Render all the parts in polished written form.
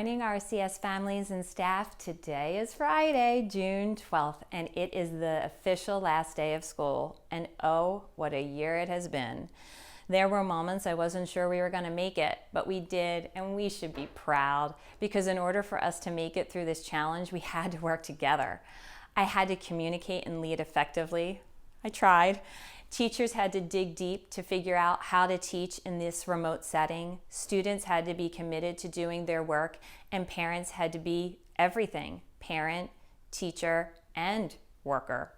morning, RCS families and staff. Today is Friday, June 12th, and it is the official last day of school. And oh, what a year it has been. There were moments I wasn't sure we were going to make it, but we did, and we should be proud because in order for us to make it through this challenge, we had to work together. I had to communicate and lead effectively. I tried. Teachers had to dig deep to figure out how to teach in this remote setting. Students had to be committed to doing their work, and parents had to be everything: parent, teacher, and worker.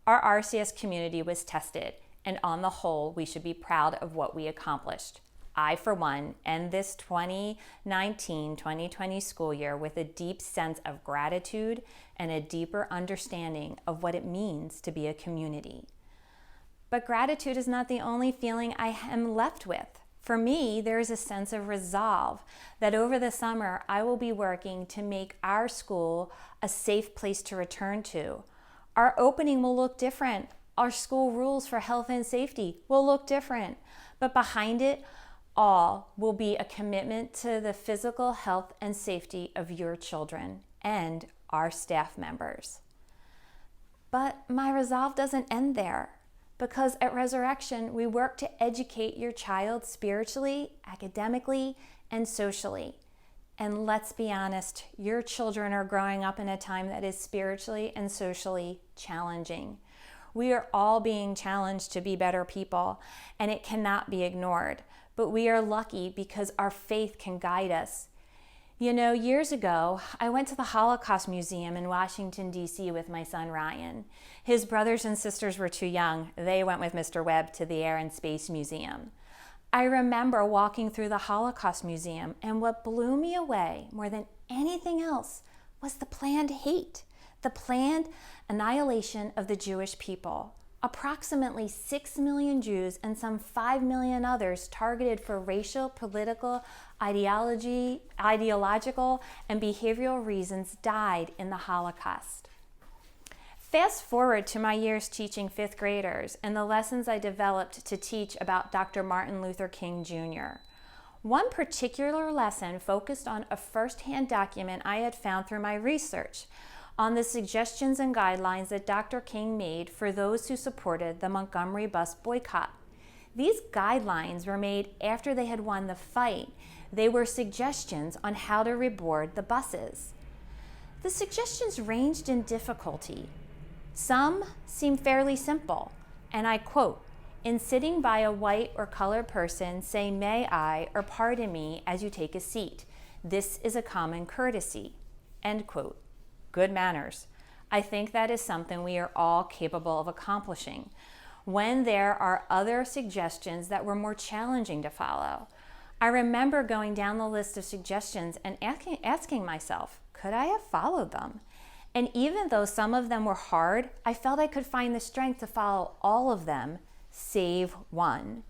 Our RCS community was tested, and on the whole, we should be proud of what we accomplished. I, for one, end this 2019-2020 school year with a deep sense of gratitude and a deeper understanding of what it means to be a community. But gratitude is not the only feeling I am left with. For me, there is a sense of resolve that over the summer, I will be working to make our school a safe place to return to. Our opening will look different. Our school rules for health and safety will look different. But behind it all will be a commitment to the physical health and safety of your children and our staff members. But my resolve doesn't end there. Because at Resurrection, we work to educate your child spiritually, academically, and socially. And let's be honest, your children are growing up in a time that is spiritually and socially challenging. We are all being challenged to be better people, and it cannot be ignored. But we are lucky because our faith can guide us. You know, years ago, I went to the Holocaust Museum in Washington, D.C. with my son, Ryan. His brothers and sisters were too young. They went with Mr. Webb to the Air and Space Museum. I remember walking through the Holocaust Museum, and what blew me away more than anything else was the planned hate, the planned annihilation of the Jewish people. Approximately 6 million Jews and some 5 million others targeted for racial, political, ideological, and behavioral reasons died in the Holocaust. Fast forward to my years teaching fifth graders and the lessons I developed to teach about Dr. Martin Luther King Jr. One particular lesson focused on a first-hand document I had found through my research on the suggestions and guidelines that Dr. King made for those who supported the Montgomery bus boycott. These guidelines were made after they had won the fight. They were suggestions on how to reboard the buses. The suggestions ranged in difficulty. Some seemed fairly simple, and I quote, "In sitting by a white or colored person, say 'may I' or 'pardon me' as you take a seat. This is a common courtesy." End quote. Good manners. I think that is something we are all capable of accomplishing. When there are other suggestions that were more challenging to follow, I remember going down the list of suggestions and asking myself, could I have followed them? And even though some of them were hard, I felt I could find the strength to follow all of them, save one.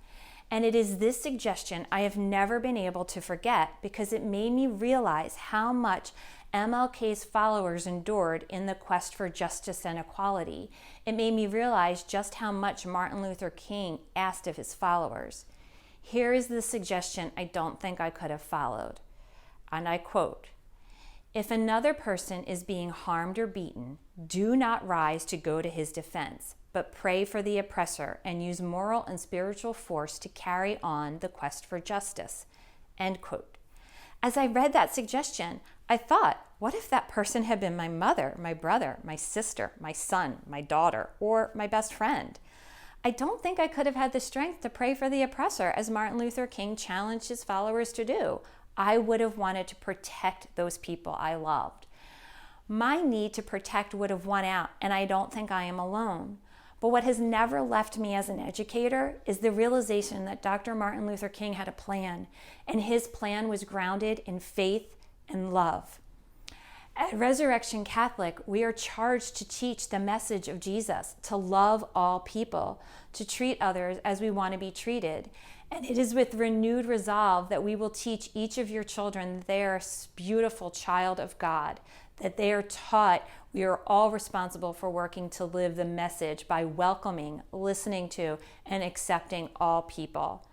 And it is this suggestion I have never been able to forget because it made me realize how much MLK's followers endured in the quest for justice and equality. It made me realize just how much Martin Luther King asked of his followers. Here is the suggestion I don't think I could have followed. And I quote, "If another person is being harmed or beaten, do not rise to go to his defense, but pray for the oppressor and use moral and spiritual force to carry on the quest for justice." End quote. As I read that suggestion, I thought, what if that person had been my mother, my brother, my sister, my son, my daughter, or my best friend? I don't think I could have had the strength to pray for the oppressor as Martin Luther King challenged his followers to do. I would have wanted to protect those people I loved. My need to protect would have won out, and I don't think I am alone. But what has never left me as an educator is the realization that Dr. Martin Luther King had a plan, and his plan was grounded in faith and love. At Resurrection Catholic, we are charged to teach the message of Jesus, to love all people, to treat others as we want to be treated. And it is with renewed resolve that we will teach each of your children that they are a beautiful child of God, that they are taught we are all responsible for working to live the message by welcoming, listening to, and accepting all people.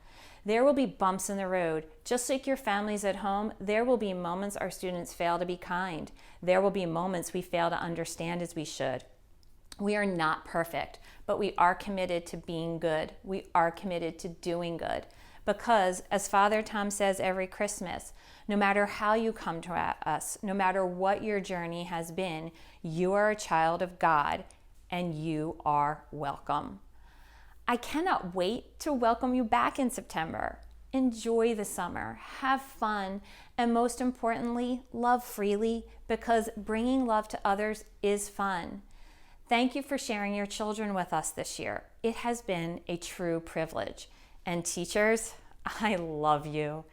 There will be bumps in the road. Just like your families at home, there will be moments our students fail to be kind. There will be moments we fail to understand as we should. We are not perfect, but we are committed to being good. We are committed to doing good. Because, as Father Tom says every Christmas, no matter how you come to us, no matter what your journey has been, you are a child of God and you are welcome. I cannot wait to welcome you back in September. Enjoy the summer, have fun, and most importantly, love freely, because bringing love to others is fun. Thank you for sharing your children with us this year. It has been a true privilege. And teachers, I love you.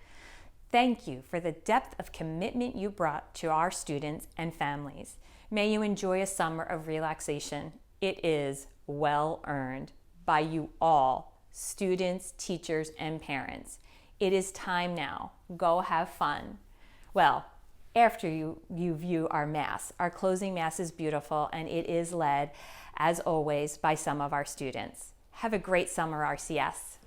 Thank you for the depth of commitment you brought to our students and families. May you enjoy a summer of relaxation. It is well earned by you all, students, teachers, and parents. It is time now. Go have fun. Well, after you view our Mass. Our closing Mass is beautiful, and it is led, as always, by some of our students. Have a great summer, RCS.